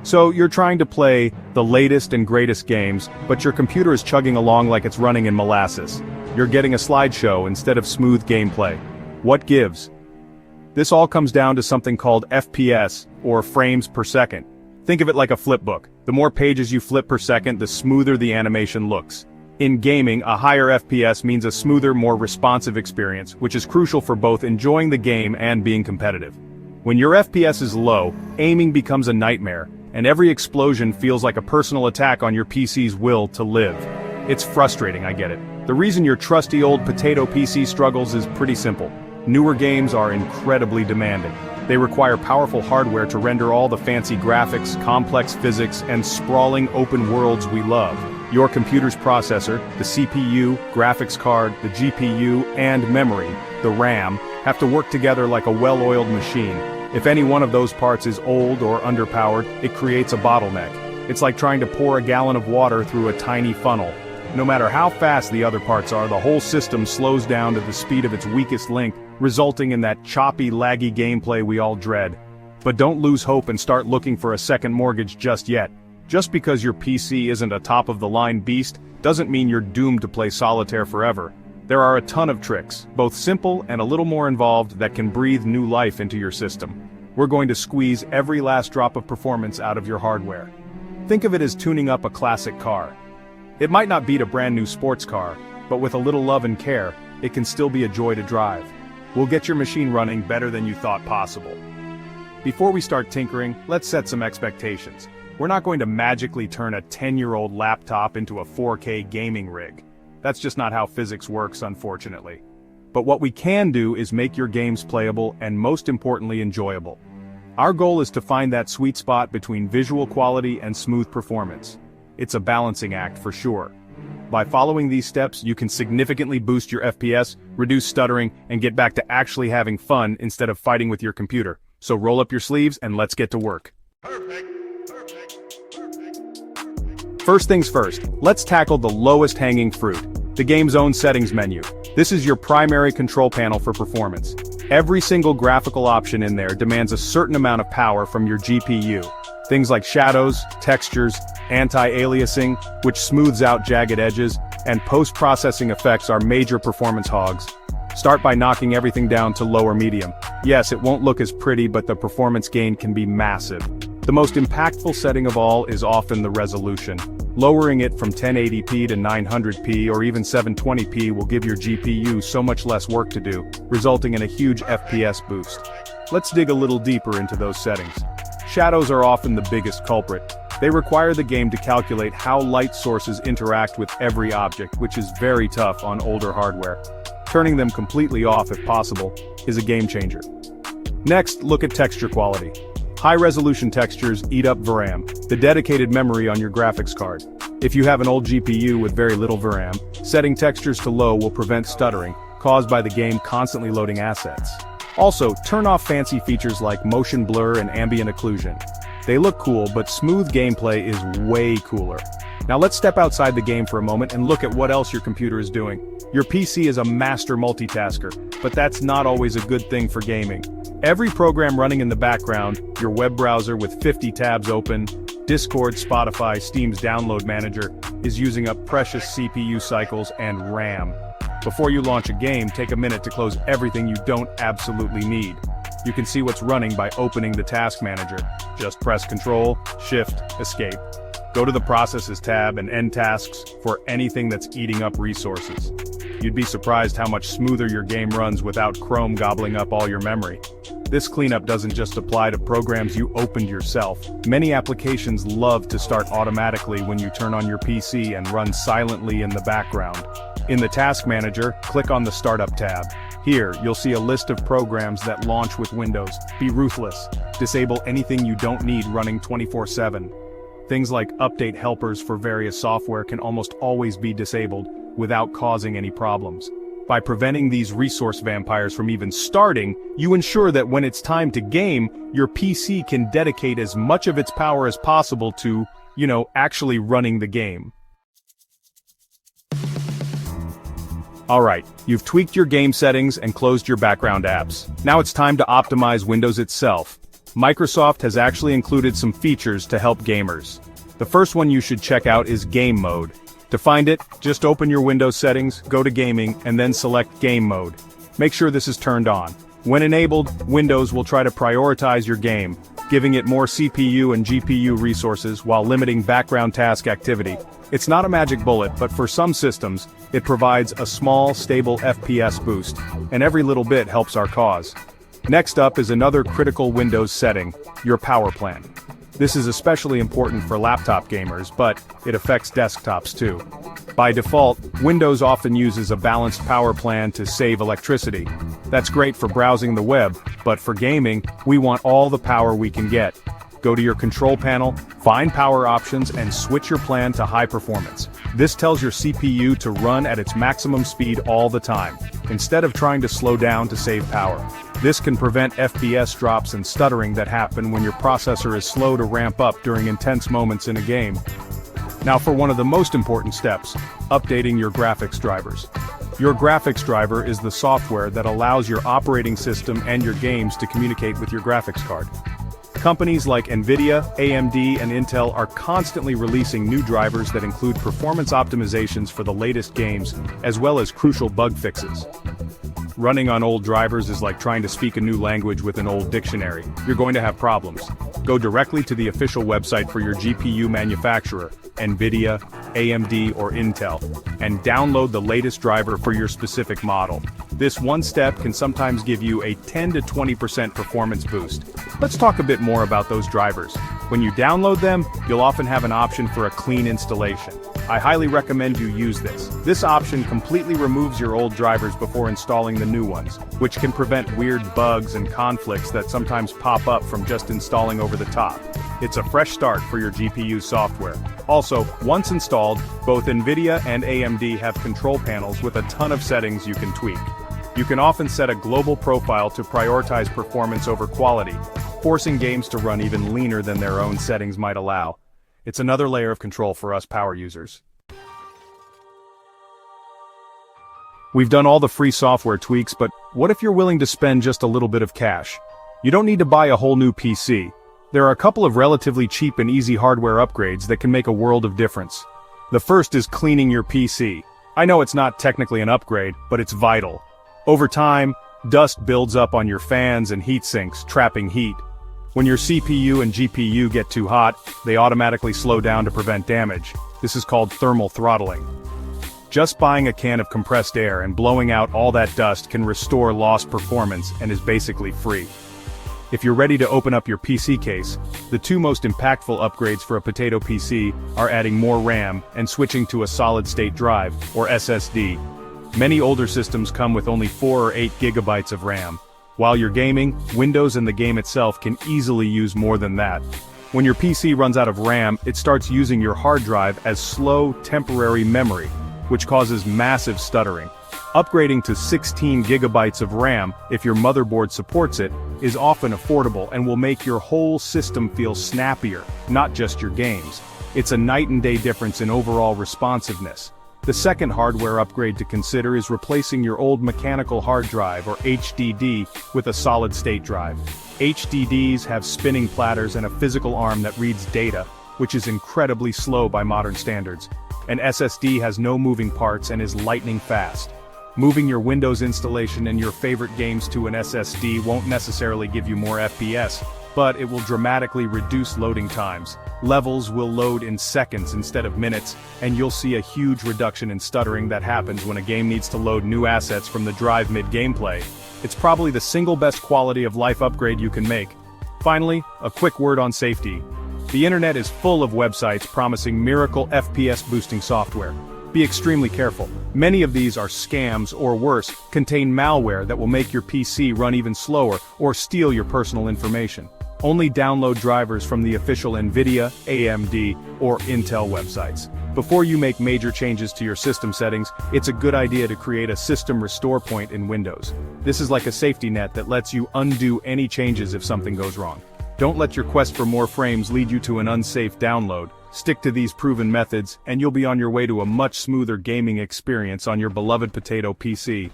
So you're trying to play the latest and greatest games, but your computer is chugging along like it's running in molasses. You're getting a slideshow instead of smooth gameplay. What gives? This all comes down to something called FPS, or frames per second. Think of it like a flipbook. The more pages you flip per second, the smoother the animation looks. In gaming, a higher FPS means a smoother, more responsive experience, which is crucial for both enjoying the game and being competitive. When your FPS is low, aiming becomes a nightmare, and every explosion feels like a personal attack on your PC's will to live. It's frustrating, I get it. The reason your trusty old potato PC struggles is pretty simple. Newer games are incredibly demanding. They require powerful hardware to render all the fancy graphics, complex physics, and sprawling open worlds we love. Your computer's processor, the CPU, graphics card, the GPU, and memory, the RAM, have to work together like a well-oiled machine. If any one of those parts is old or underpowered, it creates a bottleneck. It's like trying to pour a gallon of water through a tiny funnel. No matter how fast the other parts are, the whole system slows down to the speed of its weakest link, resulting in that choppy, laggy gameplay we all dread. But don't lose hope and start looking for a second mortgage just yet. Just because your PC isn't a top-of-the-line beast, doesn't mean you're doomed to play solitaire forever. There are a ton of tricks, both simple and a little more involved, that can breathe new life into your system. We're going to squeeze every last drop of performance out of your hardware. Think of it as tuning up a classic car. It might not beat a brand new sports car, but with a little love and care, it can still be a joy to drive. We'll get your machine running better than you thought possible. Before we start tinkering, let's set some expectations. We're not going to magically turn a 10-year-old laptop into a 4K gaming rig. That's just not how physics works, unfortunately. But what we can do is make your games playable and, most importantly, enjoyable. Our goal is to find that sweet spot between visual quality and smooth performance. It's a balancing act for sure. By following these steps, you can significantly boost your FPS, reduce stuttering, and get back to actually having fun instead of fighting with your computer. So roll up your sleeves and let's get to work. Perfect. First things first, let's tackle the lowest hanging fruit, the game's own settings menu. This is your primary control panel for performance. Every single graphical option in there demands a certain amount of power from your GPU. Things like shadows, textures, anti-aliasing, which smooths out jagged edges, and post-processing effects are major performance hogs. Start by knocking everything down to low or medium. Yes, it won't look as pretty, but the performance gain can be massive. The most impactful setting of all is often the resolution. Lowering it from 1080p to 900p or even 720p will give your GPU so much less work to do, resulting in a huge FPS boost. Let's dig a little deeper into those settings. Shadows are often the biggest culprit. They require the game to calculate how light sources interact with every object, which is very tough on older hardware. Turning them completely off if possible is a game changer. Next, look at texture quality. High-resolution textures eat up VRAM, the dedicated memory on your graphics card. If you have an old GPU with very little VRAM, setting textures to low will prevent stuttering, caused by the game constantly loading assets. Also, turn off fancy features like motion blur and ambient occlusion. They look cool, but smooth gameplay is way cooler. Now let's step outside the game for a moment and look at what else your computer is doing. Your PC is a master multitasker, but that's not always a good thing for gaming. Every program running in the background, your web browser with 50 tabs open, Discord, Spotify, Steam's download manager, is using up precious CPU cycles and RAM. Before you launch a game, take a minute to close everything you don't absolutely need. You can see what's running by opening the task manager. Just press Ctrl, Shift, Escape. Go to the Processes tab and End Tasks for anything that's eating up resources. You'd be surprised how much smoother your game runs without Chrome gobbling up all your memory. This cleanup doesn't just apply to programs you opened yourself. Many applications love to start automatically when you turn on your PC and run silently in the background. In the Task Manager, click on the Startup tab. Here, you'll see a list of programs that launch with Windows. Be ruthless. Disable anything you don't need running 24/7. Things like update helpers for various software can almost always be disabled without causing any problems. By preventing these resource vampires from even starting, you ensure that when it's time to game, your PC can dedicate as much of its power as possible to, actually running the game. Alright, you've tweaked your game settings and closed your background apps. Now it's time to optimize Windows itself. Microsoft has actually included some features to help gamers. The first one you should check out is Game Mode. To find it, just open your Windows settings, go to Gaming, and then select Game Mode. Make sure this is turned on. When enabled, Windows will try to prioritize your game, giving it more CPU and GPU resources while limiting background task activity. It's not a magic bullet, but for some systems, it provides a small, stable FPS boost, and every little bit helps our cause. Next up is another critical Windows setting, your power plan. This is especially important for laptop gamers, but it affects desktops too. By default, Windows often uses a balanced power plan to save electricity. That's great for browsing the web, but for gaming, we want all the power we can get. Go to your control panel, find power options, and switch your plan to high performance. This tells your CPU to run at its maximum speed all the time, instead of trying to slow down to save power. This can prevent FPS drops and stuttering that happen when your processor is slow to ramp up during intense moments in a game. Now for one of the most important steps, updating your graphics drivers. Your graphics driver is the software that allows your operating system and your games to communicate with your graphics card. Companies like NVIDIA, AMD, and Intel are constantly releasing new drivers that include performance optimizations for the latest games, as well as crucial bug fixes. Running on old drivers is like trying to speak a new language with an old dictionary. You're going to have problems. Go directly to the official website for your GPU manufacturer, NVIDIA, AMD, or Intel, and download the latest driver for your specific model. This one step can sometimes give you a 10 to 20% performance boost. Let's talk a bit more about those drivers. When you download them, you'll often have an option for a clean installation. I highly recommend you use this. This option completely removes your old drivers before installing the new ones, which can prevent weird bugs and conflicts that sometimes pop up from just installing over the top. It's a fresh start for your GPU software. Also, once installed, both NVIDIA and AMD have control panels with a ton of settings you can tweak. You can often set a global profile to prioritize performance over quality, forcing games to run even leaner than their own settings might allow. It's another layer of control for us power users. We've done all the free software tweaks, but what if you're willing to spend just a little bit of cash? You don't need to buy a whole new PC. There are a couple of relatively cheap and easy hardware upgrades that can make a world of difference. The first is cleaning your PC. I know it's not technically an upgrade, but it's vital. Over time, dust builds up on your fans and heat sinks, trapping heat. When your CPU and GPU get too hot, they automatically slow down to prevent damage. This is called thermal throttling. Just buying a can of compressed air and blowing out all that dust can restore lost performance and is basically free. If you're ready to open up your PC case, the two most impactful upgrades for a potato PC are adding more RAM and switching to a solid-state drive, or SSD. Many older systems come with only 4 or 8 gigabytes of RAM. While you're gaming, Windows and the game itself can easily use more than that. When your PC runs out of RAM, it starts using your hard drive as slow, temporary memory, which causes massive stuttering. Upgrading to 16 gigabytes of RAM, if your motherboard supports it, is often affordable and will make your whole system feel snappier, not just your games. It's a night and day difference in overall responsiveness. The second hardware upgrade to consider is replacing your old mechanical hard drive, or HDD, with a solid-state drive. HDDs have spinning platters and a physical arm that reads data, which is incredibly slow by modern standards. An SSD has no moving parts and is lightning fast. Moving your Windows installation and your favorite games to an SSD won't necessarily give you more FPS, but it will dramatically reduce loading times. Levels will load in seconds instead of minutes, and you'll see a huge reduction in stuttering that happens when a game needs to load new assets from the drive mid-gameplay. It's probably the single best quality of life upgrade you can make. Finally, a quick word on safety. The internet is full of websites promising miracle FPS boosting software. Be extremely careful. Many of these are scams or worse, contain malware that will make your PC run even slower or steal your personal information. Only download drivers from the official NVIDIA, AMD, or Intel websites. Before you make major changes to your system settings, it's a good idea to create a system restore point in Windows. This is like a safety net that lets you undo any changes if something goes wrong. Don't let your quest for more frames lead you to an unsafe download. Stick to these proven methods, and you'll be on your way to a much smoother gaming experience on your beloved potato PC.